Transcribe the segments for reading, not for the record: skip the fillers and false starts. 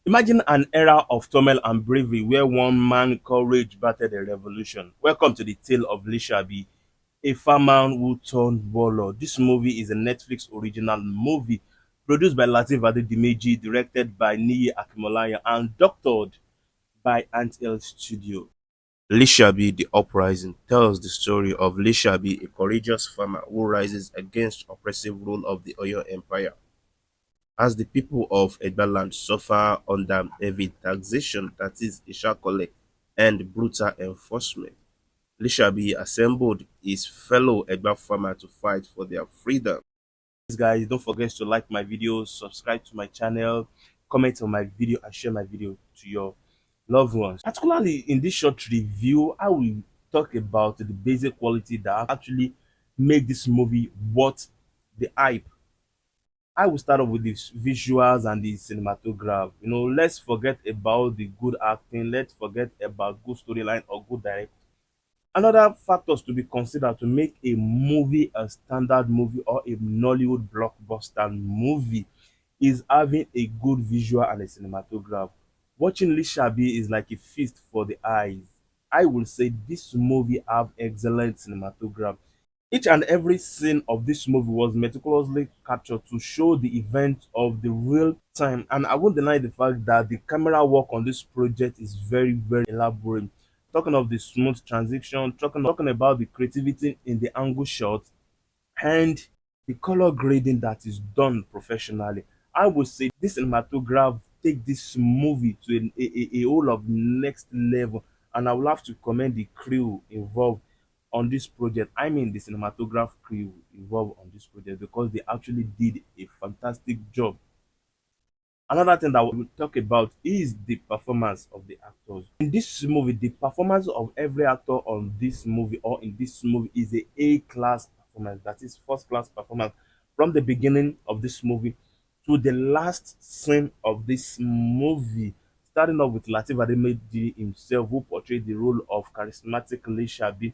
Imagine an era of turmoil and bravery where one man courage battled a revolution. Welcome to the tale of LISABI, a farmer who turned warlord. This movie is a Netflix original movie produced by Lateef Adedimeji, directed by Niyi and doctored by Ant Studio. LISABI, the uprising, tells the story of LISABI, a courageous farmer who rises against oppressive rule of the Oyo Empire. As the people of Egbaland suffer under heavy taxation, that is Ishakole, and brutal enforcement, Lishabi assembled his fellow Egba farmers to fight for their freedom. Please guys, don't forget to like my videos, subscribe to my channel, comment on my video and share my video to your loved ones. Particularly in this short review, I will talk about the basic quality that actually make this movie worth the hype. I will start off with the visuals and the cinematograph. Let's forget about the good acting. Let's forget about good storyline or good direction. Another factors to be considered to make a movie a standard movie or a Nollywood blockbuster movie is having a good visual and a cinematograph. Watching Lishabi is like a feast for the eyes. I will say this movie have excellent cinematograph. Each and every scene of this movie was meticulously captured to show the events of the real time, and I won't deny the fact that the camera work on this project is very, very elaborate. Talking of the smooth transition, talking about the creativity in the angle shot and the color grading that is done professionally. I would say this cinematograph take this movie to a whole of next level, and I will have to commend the crew involved on this project. I mean the cinematograph crew involved on this project because they actually did a fantastic job. Another thing that we will talk about is the performance of the actors. In this movie, the performance of every actor on this movie or in this movie is a A-class performance. That is first class performance from the beginning of this movie to the last scene of this movie. Starting off with Lateef Adedimeji himself, who portrayed the role of charismatic Lishabi.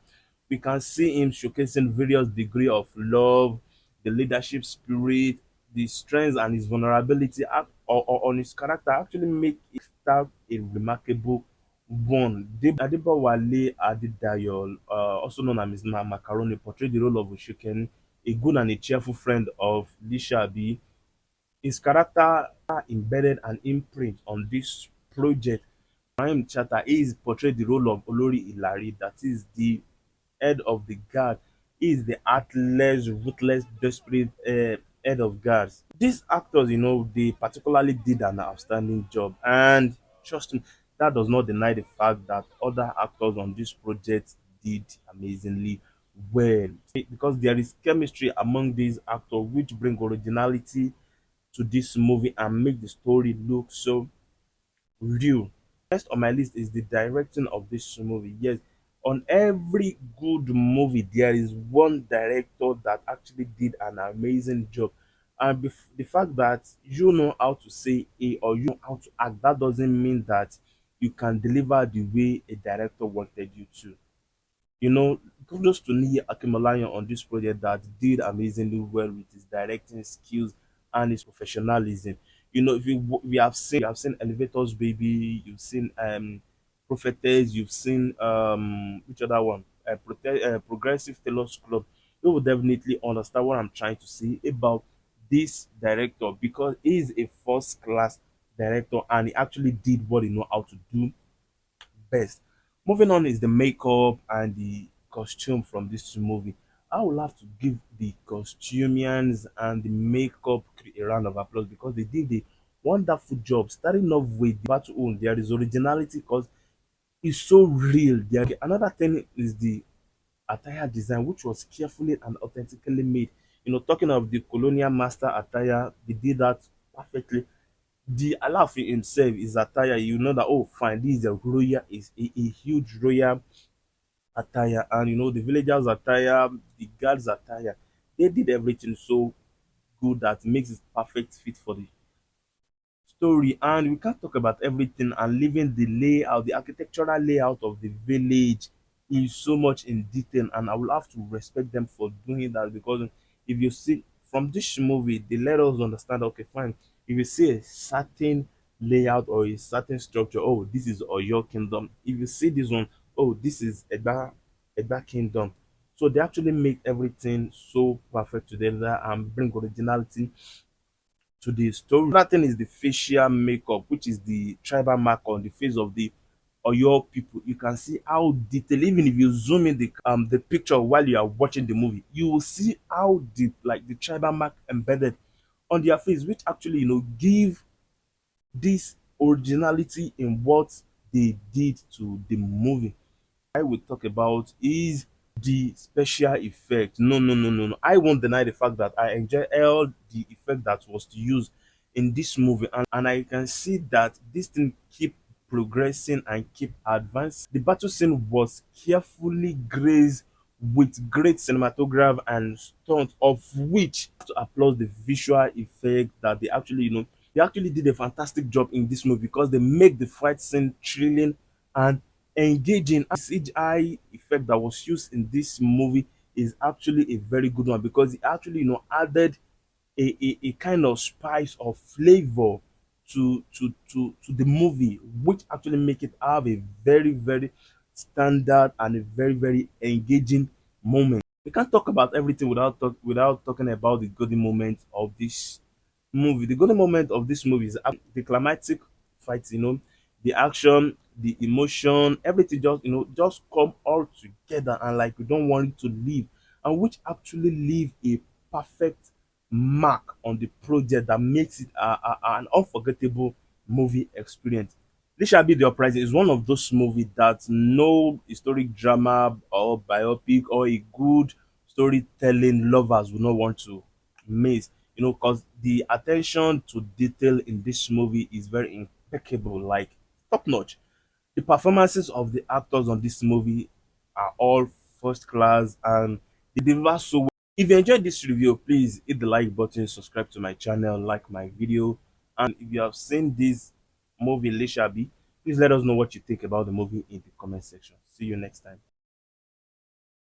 We can see him showcasing various degree of love, the leadership spirit, the strengths and his vulnerability or on his character actually make it start a remarkable one. Adebowale Adedayo, also known as Mr. Macaroni, portrayed the role of Ushiken, a good and a cheerful friend of Lishabi. His character embedded an imprint on this project. Ibrahim Chatta is portrayed the role of Olori Ilari, that is the head of the guard. He is the heartless, ruthless, desperate head of guards. These actors, they particularly did an outstanding job, and trust me, that does not deny the fact that other actors on this project did amazingly well because there is chemistry among these actors which bring originality to this movie and make the story look so real. Next on my list is the directing of this movie. Yes, on every good movie, there is one director that actually did an amazing job. And the fact that you know how to say A or you know how to act, that doesn't mean that you can deliver the way a director wanted you to. Kudos to Niyi Akinmolayan on this project that did amazingly well with his directing skills and his professionalism. If we have seen Elevators Baby, you've seen Prophetess, you've seen which other one? Progressive Tailors Club. You will definitely understand what I'm trying to say about this director because he is a first class director and he actually did what he know how to do best. Moving on is the makeup and the costume from this movie. I would have to give the costumians and the makeup crew a round of applause because they did a wonderful job. Starting off with the battle own, there is originality because it's so real. Another thing is the attire design, which was carefully and authentically made. Talking of the colonial master attire, they did that perfectly. The Alaafin himself is attire, you know that, oh fine, this is a royal, is a huge royal attire, and the villagers attire, the guards attire, they did everything so good that makes it perfect fit for the story. And we can't talk about everything and leaving the layout, the architectural layout of the village is so much in detail, and I will have to respect them for doing that because if you see from this movie, they let us understand, okay, fine, if you see a certain layout or a certain structure. Oh, this is Oyo Kingdom. If you see this one, oh, this is Eba Kingdom. So they actually make everything so perfect together and bring originality to the story. Another thing is the facial makeup, which is the tribal mark on the face of the Oyo people. You can see how detailed, even if you zoom in the picture while you are watching the movie, you will see how deep like the tribal mark embedded on their face, which actually give this originality in what they did to the movie. I will talk about is the special effect. No, no, no, no, no. I won't deny the fact that I enjoy all the effect that was to use in this movie, and I can see that this thing keep progressing and keep advancing. The battle scene was carefully graced with great cinematography and stunt, of which to applaud the visual effect that they actually did a fantastic job in this movie because they make the fight scene thrilling and engaging. CGI effect that was used in this movie is actually a very good one because it actually added a kind of spice or flavor to the movie, which actually make it have a very very standard and a very very engaging moment. We can't talk about everything without talking about the golden moment of this movie. The golden moment of this movie is the climatic fight, the action, the emotion, everything just come all together and like we don't want it to leave, and which actually leave a perfect mark on the project that makes it an unforgettable movie experience. This shall be the uprising is one of those movies that no historic drama or biopic or a good storytelling lovers will not want to miss. Because the attention to detail in this movie is very impeccable, like top notch. The performances of the actors on this movie are all first class and they deliver so well. If you enjoyed this review, please hit the like button, subscribe to my channel, like my video, and if you have seen this movie Lishabi, please let us know what you think about the movie in the comment section. See you next time.